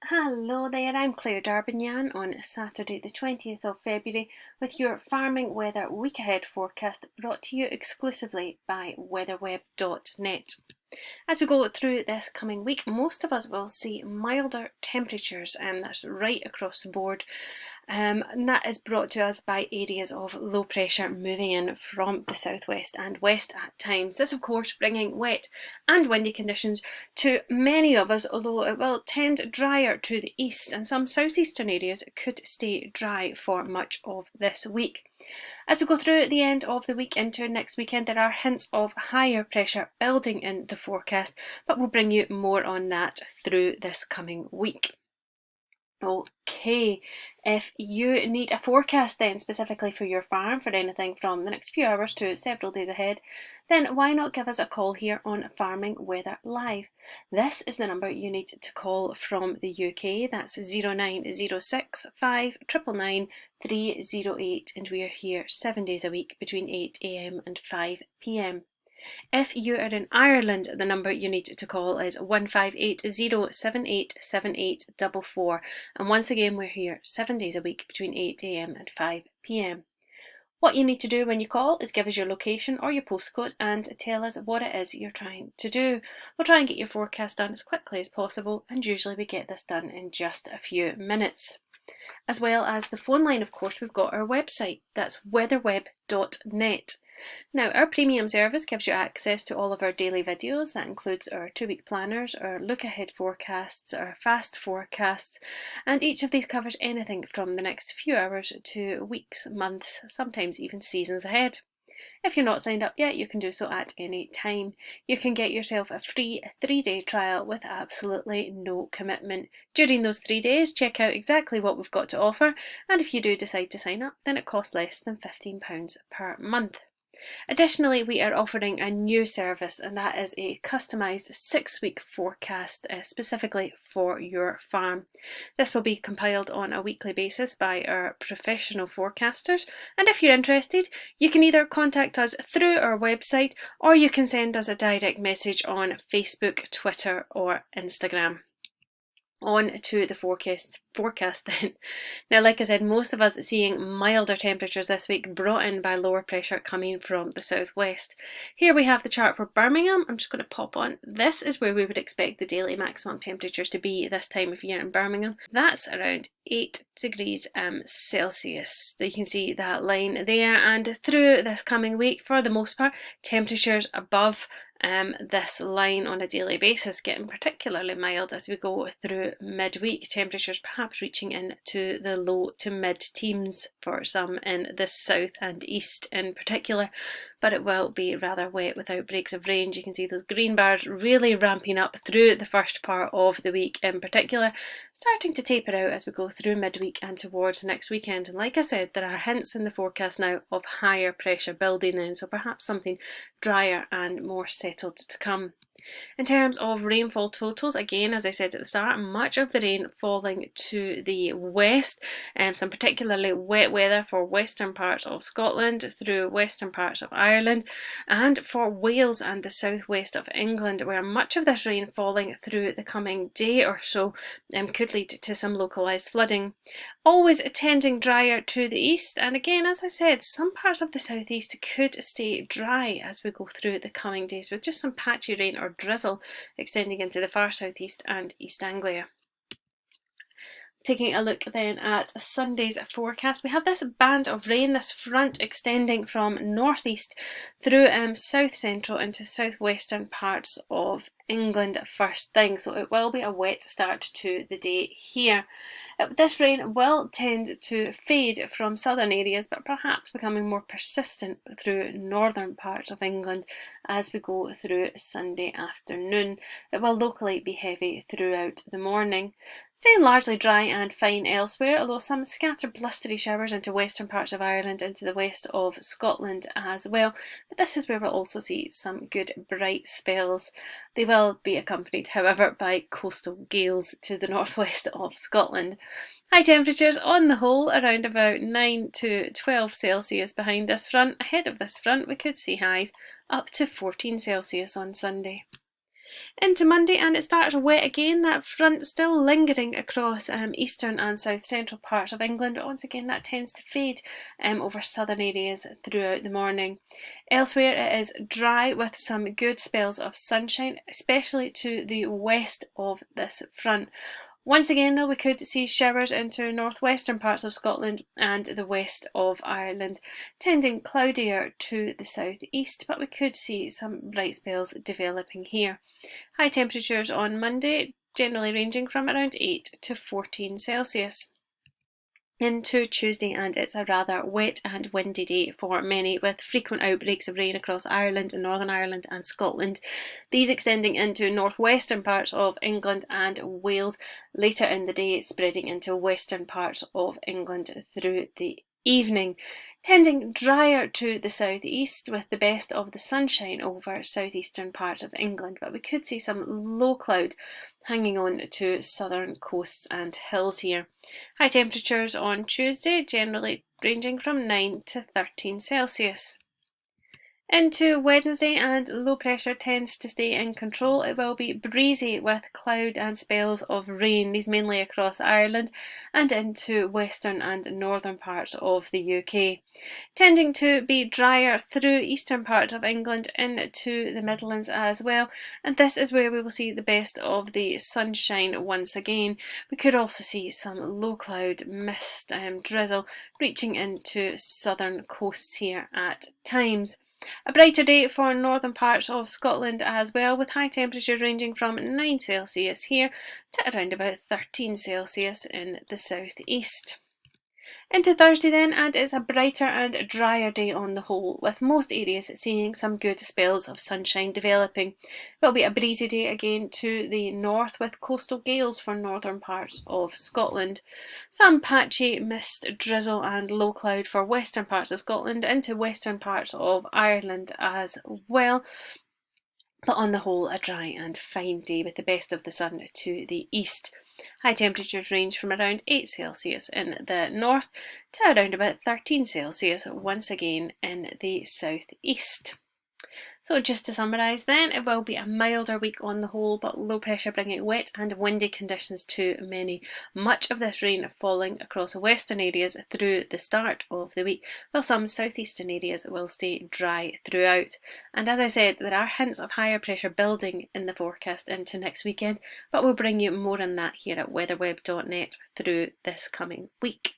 Hello there, I'm Claire Darbinyan on Saturday the 20th of February with your farming weather week ahead forecast brought to you exclusively by weatherweb.net. As we go through this coming week, most of us will see milder temperatures, and that's right across the board. And that is brought to us by areas of low pressure moving in from the southwest and west at times. This, of course, bringing wet and windy conditions to many of us, although it will tend drier to the east, and some southeastern areas could stay dry for much of this week. As we go through the end of the week into next weekend, there are hints of higher pressure building in the forecast, but we'll bring you more on that through this coming week. Okay, if you need a forecast then specifically for your farm for anything from the next few hours to several days ahead, then why not give us a call here on Farming Weather Live. This is the number you need to call from the UK. That's 0906 5999 308, and we are here 7 days a week between 8 AM and 5 PM. If you are in Ireland, the number you need to call is 1580787844, and once again we're here 7 days a week between 8 AM and 5 PM. What you need to do when you call is give us your location or your postcode and tell us what it is you're trying to do. We'll try and get your forecast done as quickly as possible, and usually we get this done in just a few minutes. As well as the phone line, of course, we've got our website. That's weatherweb.net. Now, our premium service gives you access to all of our daily videos. That includes our 2-week planners, our look-ahead forecasts, our fast forecasts, and each of these covers anything from the next few hours to weeks, months, sometimes even seasons ahead. If you're not signed up yet, you can do so at any time. You can get yourself a free 3-day trial with absolutely no commitment. During those 3 days, check out exactly what we've got to offer, and if you do decide to sign up, then it costs less than £15 per month. Additionally, we are offering a new service, and that is a customised 6-week forecast specifically for your farm. This will be compiled on a weekly basis by our professional forecasters, and if you're interested, you can either contact us through our website or you can send us a direct message on Facebook, Twitter or Instagram. On to the forecast then. Now, like I said, most of us are seeing milder temperatures this week brought in by lower pressure coming from the southwest. Here we have the chart for Birmingham. I'm just going to pop on. This is where we would expect the daily maximum temperatures to be this time of year in Birmingham. That's around 8 degrees Celsius. You can see that line there, and through this coming week, for the most part, temperatures above this line on a daily basis, getting particularly mild as we go through midweek. Temperatures perhaps reaching into the low to mid-teens for some in the south and east in particular, but it will be rather wet with outbreaks of rain. You can see those green bars really ramping up through the first part of the week in particular, starting to taper out as we go through midweek and towards next weekend. And like I said, there are hints in the forecast now of higher pressure building in, so perhaps something drier and more settled to come. In terms of rainfall totals, again, as I said at the start, much of the rain falling to the west, some particularly wet weather for western parts of Scotland through western parts of Ireland, and for Wales and the southwest of England, where much of this rain falling through the coming day or so could lead to some localised flooding. Always tending drier to the east, and again, as I said, some parts of the southeast could stay dry as we go through the coming days, with just some patchy rain or drizzle extending into the far southeast and East Anglia. Taking a look then at Sunday's forecast, we have this band of rain, this front extending from northeast through south central into southwestern parts of England first thing, so it will be a wet start to the day here. This rain will tend to fade from southern areas, but perhaps becoming more persistent through northern parts of England as we go through Sunday afternoon. It will locally be heavy throughout the morning. Staying largely dry and fine elsewhere, although some scattered blustery showers into western parts of Ireland, into the west of Scotland as well. But this is where we'll also see some good bright spells. They will be accompanied, however, by coastal gales to the northwest of Scotland. High temperatures on the whole around about 9 to 12 Celsius behind this front. Ahead of this front we could see highs up to 14 Celsius on Sunday. Into Monday, and it started wet again. That front still lingering across eastern and south central parts of England, but once again that tends to fade over southern areas throughout the morning. Elsewhere it is dry with some good spells of sunshine, especially to the west of this front. Once again, though, we could see showers into northwestern parts of Scotland and the west of Ireland, tending cloudier to the southeast, but we could see some bright spells developing here. High temperatures on Monday, generally ranging from around 8 to 14 Celsius. Into Tuesday, and it's a rather wet and windy day for many, with frequent outbreaks of rain across Ireland, Northern Ireland and Scotland, these extending into northwestern parts of England and Wales later in the day, spreading into western parts of England through the evening, tending drier to the southeast with the best of the sunshine over southeastern parts of England, but we could see some low cloud hanging on to southern coasts and hills here. High temperatures on Tuesday, generally ranging from 9 to 13 Celsius. Into Wednesday, and low pressure tends to stay in control. It will be breezy with cloud and spells of rain, these mainly across Ireland and into western and northern parts of the UK. Tending to be drier through eastern parts of England into the Midlands as well, and this is where we will see the best of the sunshine once again. We could also see some low cloud, mist, drizzle reaching into southern coasts here at times. A brighter day for northern parts of Scotland as well, with high temperatures ranging from 9 Celsius here to around about 13 Celsius in the southeast. Into Thursday then, and it's a brighter and drier day on the whole, with most areas seeing some good spells of sunshine developing. It will be a breezy day again to the north, with coastal gales for northern parts of Scotland. Some patchy mist, drizzle and low cloud for western parts of Scotland into western parts of Ireland as well. But on the whole, a dry and fine day with the best of the sun to the east. High temperatures range from around 8 Celsius in the north to around about 13 Celsius once again in the southeast. So just to summarise then, it will be a milder week on the whole, but low pressure bringing wet and windy conditions to many. Much of this rain falling across western areas through the start of the week, while some southeastern areas will stay dry throughout. And as I said, there are hints of higher pressure building in the forecast into next weekend, but we'll bring you more on that here at weatherweb.net through this coming week.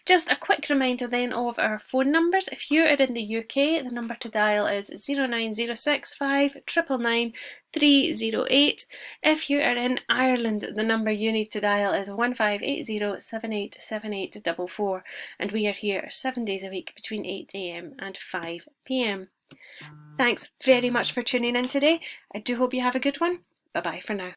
Just a quick reminder then of our phone numbers. If you are in the UK, the number to dial is 09065 999 308. If you are in Ireland, the number you need to dial is 1580 787844, and we are here 7 days a week between 8 AM and 5 PM. Thanks very much for tuning in today. I do hope you have a good one. Bye bye for now.